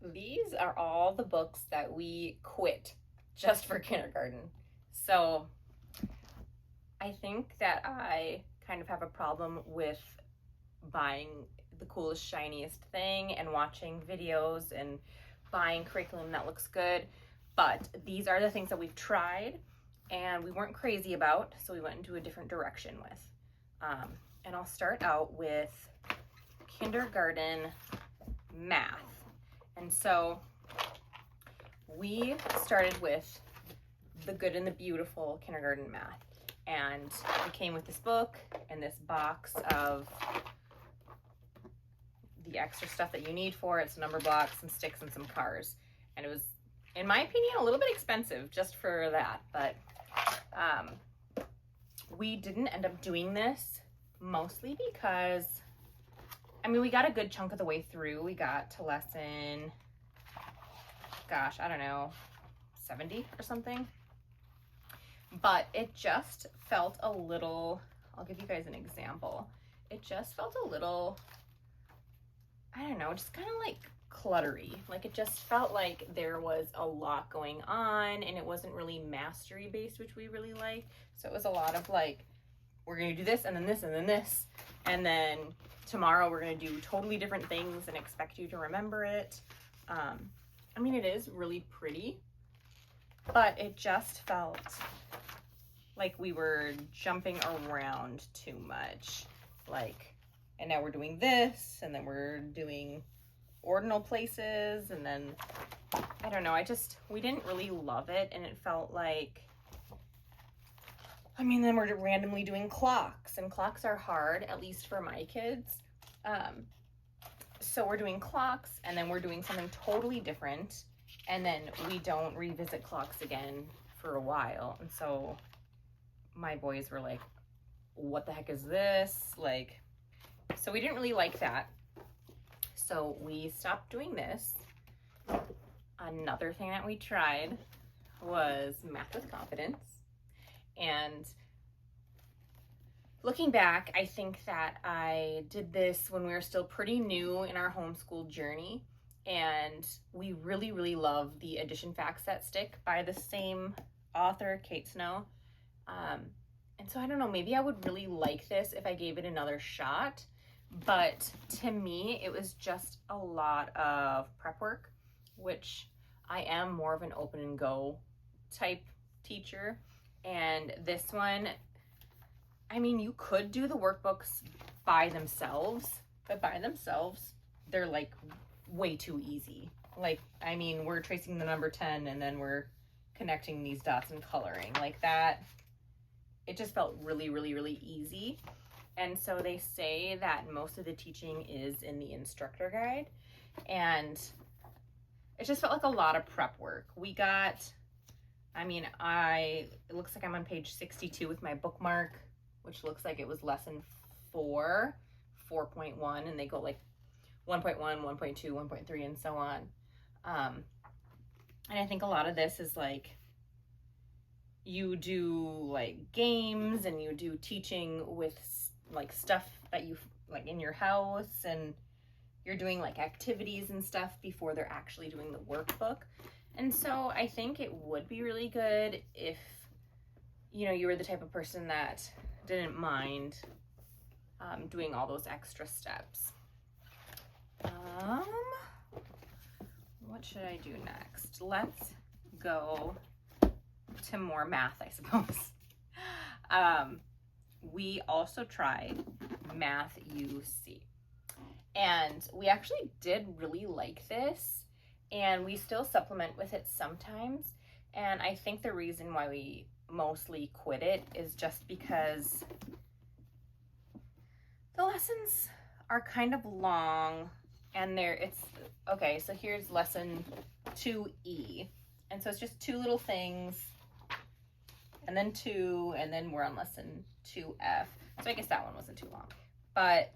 these are all the books that we quit just for kindergarten. So I think that I kind of have a problem with buying the coolest, shiniest thing and watching videos and buying curriculum that looks good. But these are the things that we've tried and we weren't crazy about, so we went into a different direction with. And I'll start out with kindergarten math. And so we started with The Good and the Beautiful Kindergarten Math. And it came with this book and this box of the extra stuff that you need for it. It's number blocks, some sticks, and some cars. And it was, in my opinion, a little bit expensive just for that. But we didn't end up doing this mostly because, I mean, we got a good chunk of the way through. We got to lesson, gosh, I don't know, 70 or something. But it just felt a little, I'll give you guys an example. It just felt a little, I don't know, just kind of like cluttery. Like it just felt like there was a lot going on and it wasn't really mastery based, which we really like. So it was a lot of like, we're going to do this and then this and then this. And then tomorrow we're going to do totally different things and expect you to remember it. I mean, it is really pretty, but it just felt like we were jumping around too much. Like, and now we're doing this, and then we're doing ordinal places, and then, I don't know, we didn't really love it, and it felt like, I mean, then we're randomly doing clocks, and clocks are hard, at least for my kids. So we're doing clocks, and then we're doing something totally different, and then we don't revisit clocks again for a while. And so my boys were like, what the heck is this? Like, so we didn't really like that. So we stopped doing this. Another thing that we tried was Math with Confidence. And looking back, I think that I did this when we were still pretty new in our homeschool journey. And we really, really love the Addition Fact Set stick by the same author, Kate Snow. And so I don't know, maybe I would really like this if I gave it another shot. But to me, it was just a lot of prep work, which I am more of an open and go type teacher. And this one, I mean, you could do the workbooks by themselves, but by themselves, they're like way too easy. Like, I mean, we're tracing the number 10 and then we're connecting these dots and coloring like that. It just felt really, really, really easy. And so they say that most of the teaching is in the instructor guide. And it just felt like a lot of prep work. We got, I mean, it looks like I'm on page 62 with my bookmark, which looks like it was lesson 4, 4.1, and they go like 1.1, 1.2, 1.3, and so on. And I think a lot of this is like, you do like games and you do teaching with like stuff that you like in your house, and you're doing like activities and stuff before they're actually doing the workbook. And so I think it would be really good if, you know, you were the type of person that didn't mind doing all those extra steps. What should I do next? Let's go to more math, I suppose. We also tried Math UC. And we actually did really like this, and we still supplement with it sometimes. And I think the reason why we mostly quit it is just because the lessons are kind of long, and okay, so here's lesson 2E. And so it's just 2 little things, and then 2, and then we're on lesson 2F. So I guess that one wasn't too long. But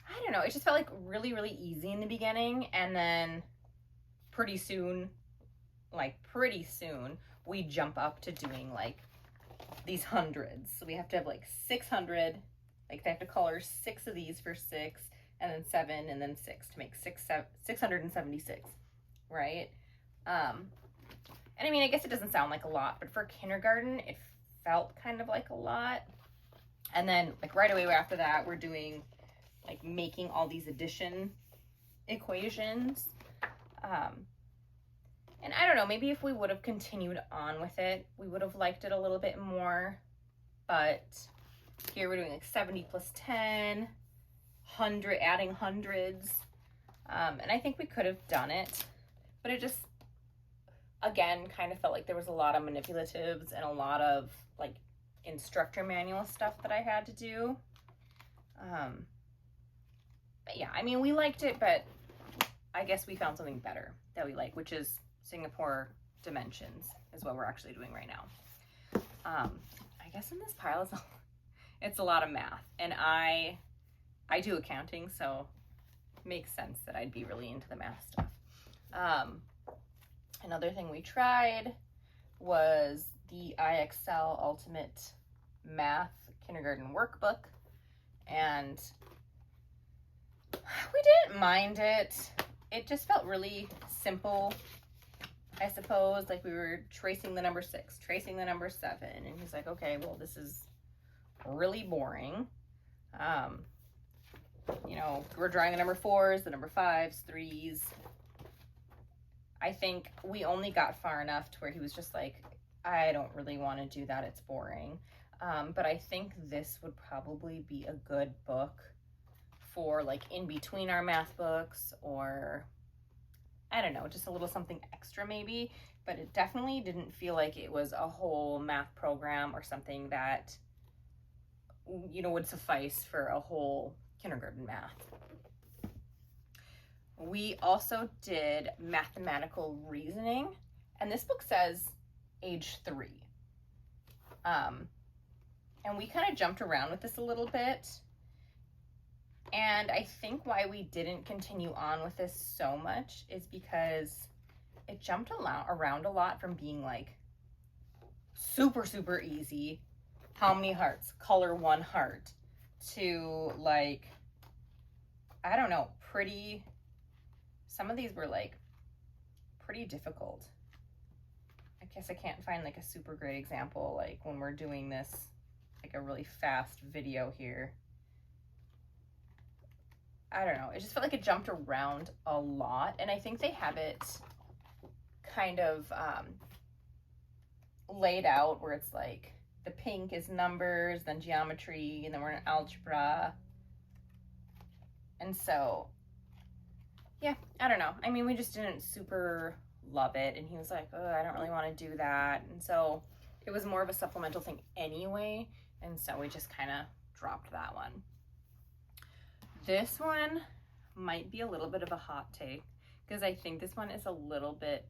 I don't know, it just felt like really, really easy in the beginning, and then pretty soon, we jump up to doing like these hundreds. So we have to have like 600, like they have to color 6 of these for 6, and then 7, and then 6 to make 676, right? And I mean, I guess it doesn't sound like a lot, but for kindergarten, it felt kind of like a lot. And then like right away after that, we're doing like making all these addition equations. And I don't know, maybe if we would have continued on with it, we would have liked it a little bit more. But here we're doing like 70 plus 10, 100, adding hundreds. And I think we could have done it, but it just, again, kind of felt like there was a lot of manipulatives and a lot of like instructor manual stuff that I had to do. But yeah, I mean, we liked it, but I guess we found something better that we like, which is Singapore Dimensions is what we're actually doing right now. I guess in this pile it's a lot of math, and I do accounting, so it makes sense that I'd be really into the math stuff. Another thing we tried was the IXL Ultimate Math Kindergarten Workbook, and we didn't mind it. It just felt really simple, I suppose. Like we were tracing the number 6, tracing the number 7, and he's like, okay, well, this is really boring. You know, we're drawing the number 4s, the number 5s, 3s. I think we only got far enough to where he was just like, I don't really want to do that, it's boring. But I think this would probably be a good book for like in between our math books, or I don't know, just a little something extra maybe. But it definitely didn't feel like it was a whole math program or something that, you know, would suffice for a whole kindergarten math. We also did mathematical reasoning, and this book says age 3. And we kind of jumped around with this a little bit. And I think why we didn't continue on with this so much is because it jumped around a lot from being like super, super easy. How many hearts? Color 1 heart. To like, I don't know, pretty, some of these were like pretty difficult. I guess I can't find like a super great example, like when we're doing this, like a really fast video here. I don't know, it just felt like it jumped around a lot, and I think they have it kind of laid out where it's like the pink is numbers, then geometry, and then we're in algebra. And so, yeah, I don't know. I mean, we just didn't super love it, and he was like, oh, I don't really want to do that. And so it was more of a supplemental thing anyway, and so we just kind of dropped that one. This one might be a little bit of a hot take, because I think this one is a little bit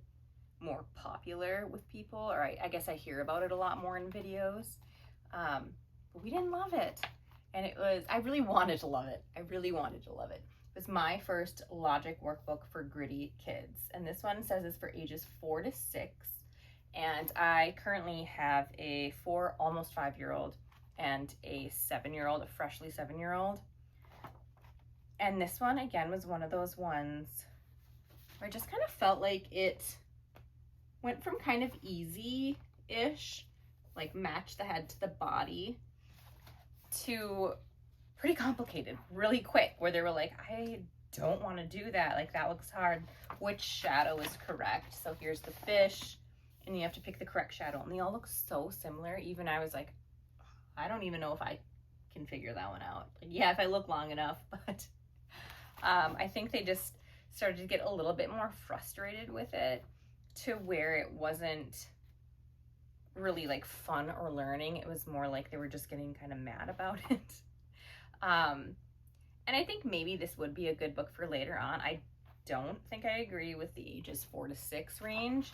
more popular with people, or I guess I hear about it a lot more in videos, but we didn't love it. And it was, I really wanted to love it. I really wanted to love it. It was my first logic workbook for gritty kids, and this one says it's for ages 4 to 6, and I currently have a 4, almost 5-year-old and a 7-year-old, a freshly 7-year-old. And this one, again, was one of those ones where I just kind of felt like it went from kind of easy-ish, like match the head to the body, to pretty complicated really quick, where they were like, I don't want to do that. Like, that looks hard. Which shadow is correct? So here's the fish, and you have to pick the correct shadow. And they all look so similar. Even I was like, I don't even know if I can figure that one out. Like, yeah, if I look long enough, but I think they just started to get a little bit more frustrated with it, to where it wasn't really like fun or learning. It was more like they were just getting kind of mad about it. And I think maybe this would be a good book for later on. I don't think I agree with the ages 4 to 6 range.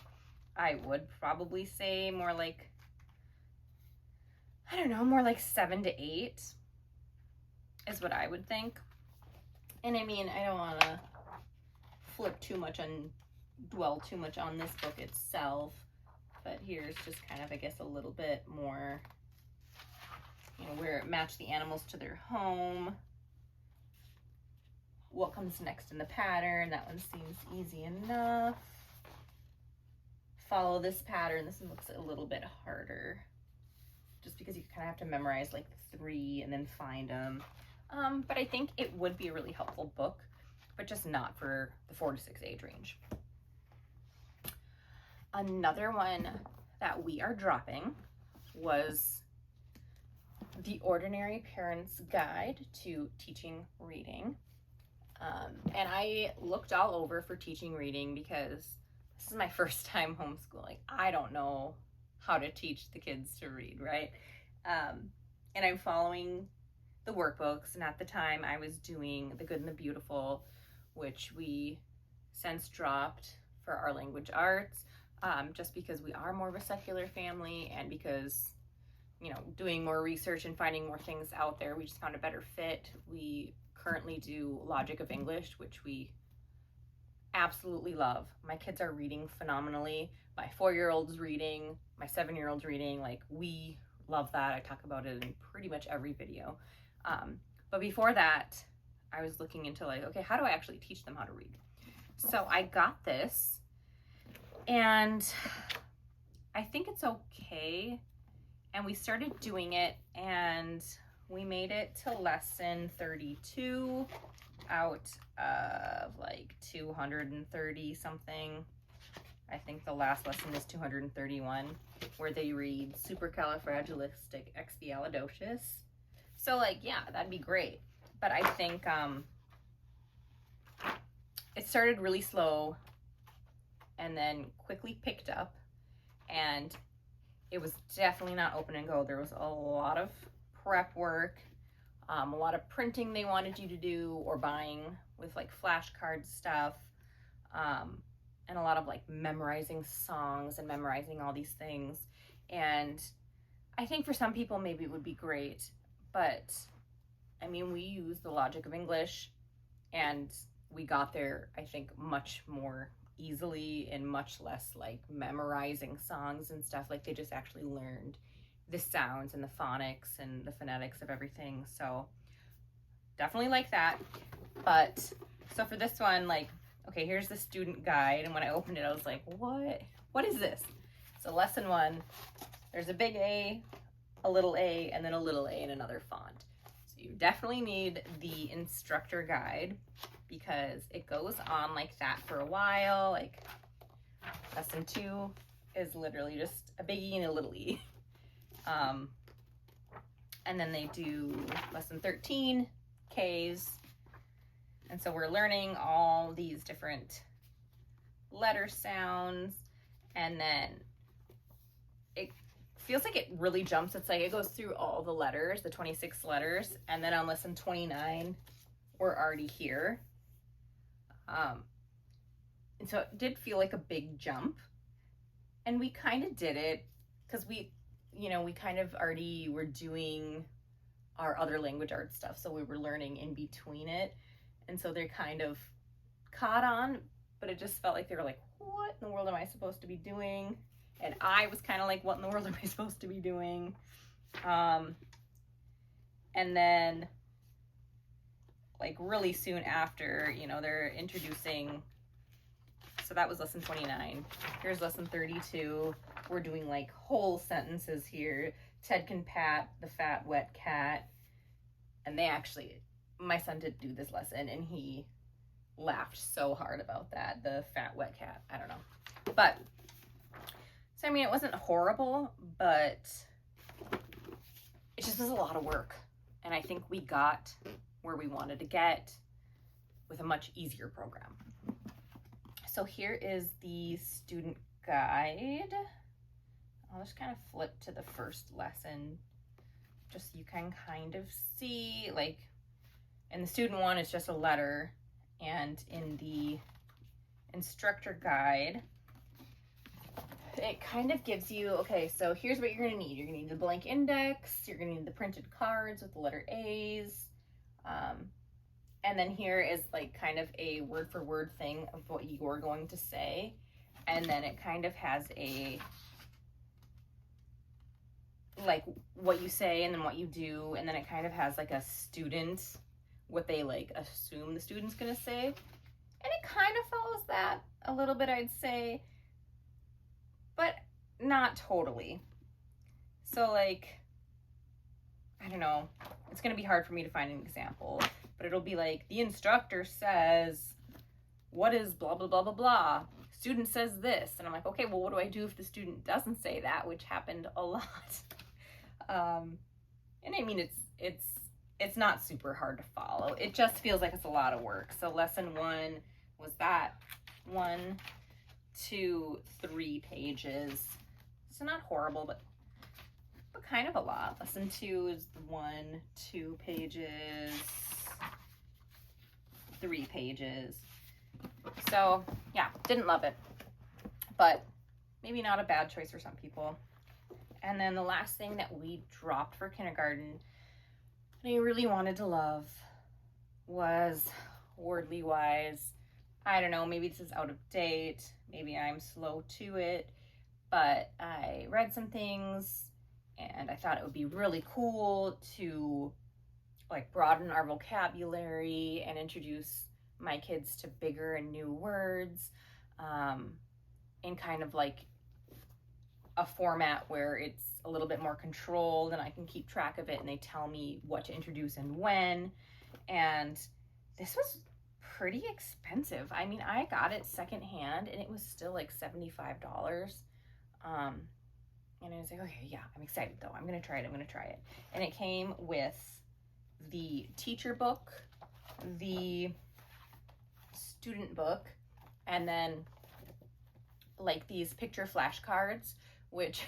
I would probably say more like, I don't know, more like 7 to 8 is what I would think. And I mean, I don't want to dwell too much on this book itself, but here's just kind of, I guess, a little bit more, you know, where it matched the animals to their home. what comes next in the pattern. That one seems easy enough. Follow this pattern. This one looks a little bit harder, just because you kind of have to memorize like 3 and then find them. But I think it would be a really helpful book, but just not for the 4 to 6 age range. Another one that we are dropping was The Ordinary Parent's Guide to Teaching Reading. And I looked all over for teaching reading because this is my first time homeschooling. I don't know how to teach the kids to read, right? And I'm following the workbooks, and at the time I was doing The Good and the Beautiful, which we since dropped for our language arts, just because we are more of a secular family, and because, you know, doing more research and finding more things out there, we just found a better fit. We currently do Logic of English, which we absolutely love. My kids are reading phenomenally. My 4-year-old's reading, my 7-year-old's reading, like, we love that. I talk about it in pretty much every video. But before that, I was looking into like, okay, how do I actually teach them how to read? So I got this, and I think it's okay. And we started doing it, and we made it to lesson 32 out of like 230 something. I think the last lesson is 231, where they read supercalifragilisticexpialidocious. So like, yeah, that'd be great. But I think it started really slow and then quickly picked up, and it was definitely not open and go. There was a lot of prep work, a lot of printing they wanted you to do, or buying with like flashcard stuff, and a lot of like memorizing songs and memorizing all these things. And I think for some people maybe it would be great, but I mean, we use the Logic of English, and we got there, I think, much more easily and much less like memorizing songs and stuff. Like, they just actually learned the sounds and the phonics and the phonetics of everything. So definitely like that. But so for this one, like, okay, here's the student guide, and when I opened it, I was like, what is this? So lesson 1, there's a big A, a little a, and then a little a in another font. So you definitely need the instructor guide, because it goes on like that for a while. Like, lesson 2 is literally just a big E and a little e. And then they do lesson 13, Ks. And so we're learning all these different letter sounds, and then it feels like it really jumps. It's like it goes through all the letters, the 26 letters, and then on lesson 29, we're already here. And so it did feel like a big jump, and we kind of did it because we kind of already were doing our other language arts stuff, so we were learning in between it, and so they kind of caught on, but it just felt like they were like, what in the world am I supposed to be doing? And I was kind of like, what in the world am I supposed to be doing? And then like really soon after, they're introducing, so that was lesson 29. Here's lesson 32. We're doing like whole sentences here. Ted can pat the fat, wet cat. And my son did do this lesson, and he laughed so hard about that. The fat, wet cat. I don't know. But, so I mean, it wasn't horrible, but it just was a lot of work. And I think we got where we wanted to get with a much easier program. So here is the student guide. I'll just kind of flip to the first lesson, just so you can kind of see, like, in the student one, it's just a letter, and in the instructor guide, it kind of gives you, okay, so here's what you're gonna need. You're gonna need the blank index, you're gonna need the printed cards with the letter A's, and then here is like kind of a word for word thing of what you're going to say, and then it kind of has a, like, what you say and then what you do, and then it kind of has like a student what they like assume the student's gonna say. And it kind of follows that a little bit, I'd say, but not totally. So like, I don't know, it's gonna be hard for me to find an example, but it'll be like, the instructor says, what is blah, blah, blah, blah, blah. Student says this. And I'm like, okay, well, what do I do if the student doesn't say that, which happened a lot. And I mean, it's not super hard to follow. It just feels like it's a lot of work. So lesson 1 was that 1, 2, 3 pages. So not horrible, but kind of a lot. Lesson 2 is 1, 2 pages, 3 pages. So yeah, didn't love it, but maybe not a bad choice for some people. And then the last thing that we dropped for kindergarten that I really wanted to love was Wordly Wise. I don't know, maybe this is out of date, maybe I'm slow to it, but I read some things and I thought it would be really cool to like broaden our vocabulary and introduce my kids to bigger and new words in kind of like a format where it's a little bit more controlled and I can keep track of it and they tell me what to introduce and when. And this was pretty expensive. I mean, I got it secondhand and it was still like $75. And I was like, okay, yeah, I'm excited though. I'm gonna try it. And it came with the teacher book, the student book, and then like these picture flashcards, which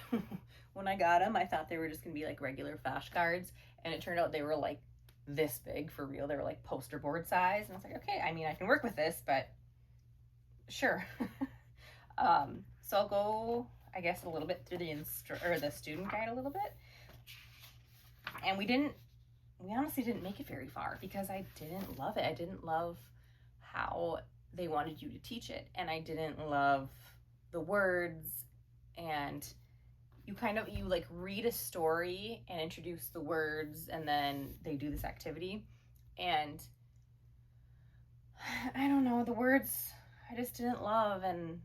when I got them, I thought they were just gonna be like regular flashcards, and it turned out they were like this big for real. They were like poster board size, and I was like, okay, I mean, I can work with this, but sure. So I'll go, I guess, a little bit through the student guide a little bit. And we honestly didn't make it very far because I didn't love it. I didn't love how they wanted you to teach it, and I didn't love the words. And you like read a story and introduce the words, and then they do this activity, and I don't know, the words I just didn't love, and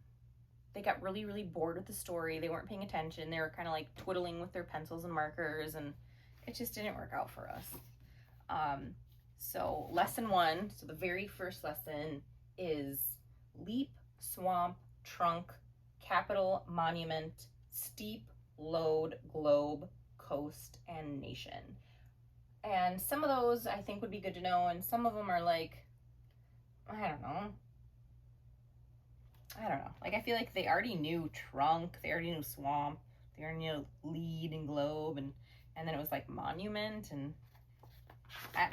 they got really, really bored with the story. They weren't paying attention. They were kind of like twiddling with their pencils and markers, and it just didn't work out for us. So lesson 1, so the very first lesson is leap, swamp, trunk, capital, monument, steep, load, globe, coast, and nation. And some of those I think would be good to know, and some of them are like, I don't know. Like, I feel like they already knew trunk, they already knew swamp, they already knew lead and globe, and then it was like monument, and I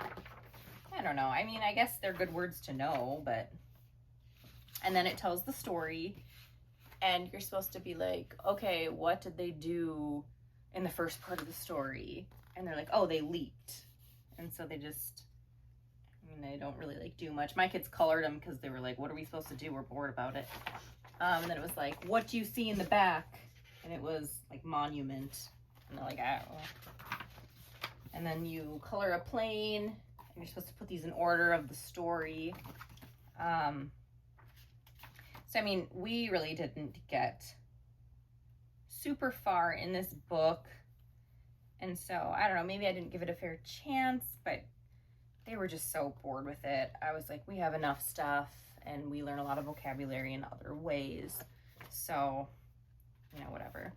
don't know. I mean, I guess they're good words to know, but, and then it tells the story, and you're supposed to be like, okay, what did they do in the first part of the story? And they're like, oh, they leaped. And so they just, I mean, they don't really like do much. My kids colored them because they were like, what are we supposed to do? We're bored about it. And then it was like, what do you see in the back? And it was like monument. And they're like, oh. And then you color a plane, and you're supposed to put these in order of the story. So, I mean, we really didn't get super far in this book. And so, I don't know, maybe I didn't give it a fair chance, but they were just so bored with it. I was like, we have enough stuff, and we learn a lot of vocabulary in other ways. So, you know, whatever.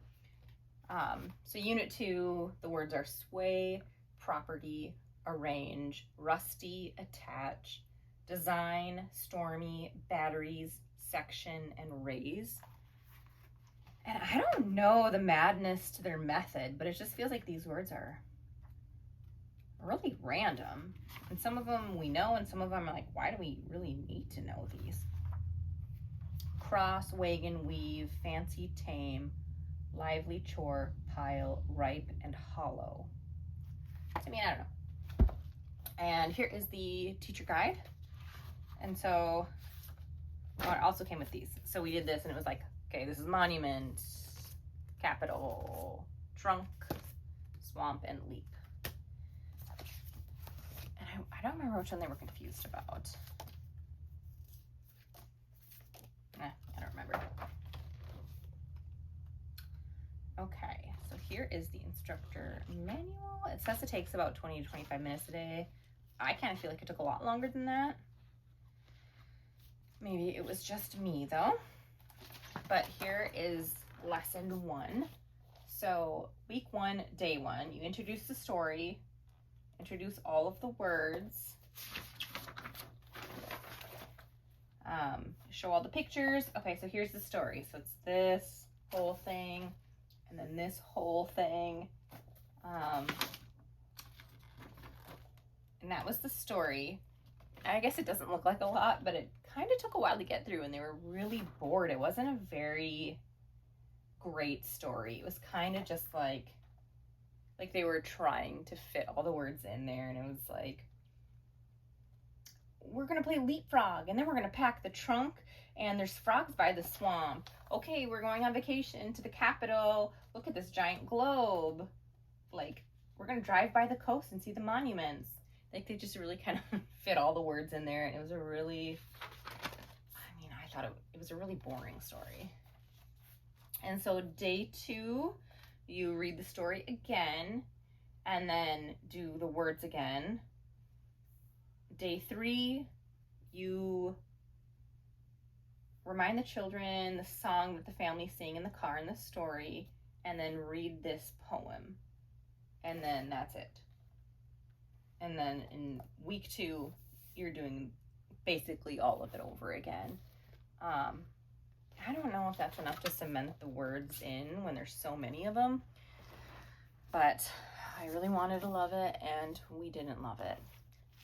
So unit 2, the words are sway, property, arrange, rusty, attach, design, stormy, batteries, section, and raise. And I don't know the madness to their method, but it just feels like these words are really random. And some of them we know, and some of them are like, why do we really need to know these? Cross, wagon, weave, fancy, tame, lively, chore, pile, ripe, and hollow. I mean, I don't know. And here is the teacher guide. And so, oh, it also came with these. So we did this, and it was like, okay, this is monument, capital, trunk, swamp, and leap. And I I don't remember which one they were confused about. I don't remember. Okay, so here is the instructor manual. It says it takes about 20 to 25 minutes a day. I kind of feel like it took a lot longer than that. Maybe it was just me though. But here is lesson 1. So week 1, day 1, you introduce the story, introduce all of the words, show all the pictures. Okay, so here's the story. So it's this whole thing, and then this whole thing. And that was the story. I guess it doesn't look like a lot, but it kind of took a while to get through, and they were really bored. It wasn't a very great story. It was kind of just like they were trying to fit all the words in there, and it was like, we're gonna play leapfrog, and then we're gonna pack the trunk, and there's frogs by the swamp. Okay, we're going on vacation to the capital. Look at this giant globe. Like, we're gonna drive by the coast and see the monuments. Like, they just really kind of fit all the words in there, and it was a really, I thought it was a really boring story. And so day 2, you read the story again, and then do the words again. Day 3, you remind the children the song that the family sang in the car in the story, and then read this poem. And then that's it. And then in week 2, you're doing basically all of it over again. I don't know if that's enough to cement the words in when there's so many of them, but I really wanted to love it, and we didn't love it.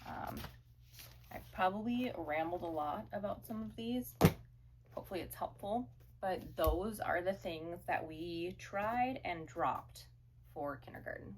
I probably rambled a lot about some of these. Hopefully it's helpful, but those are the things that we tried and dropped for kindergarten.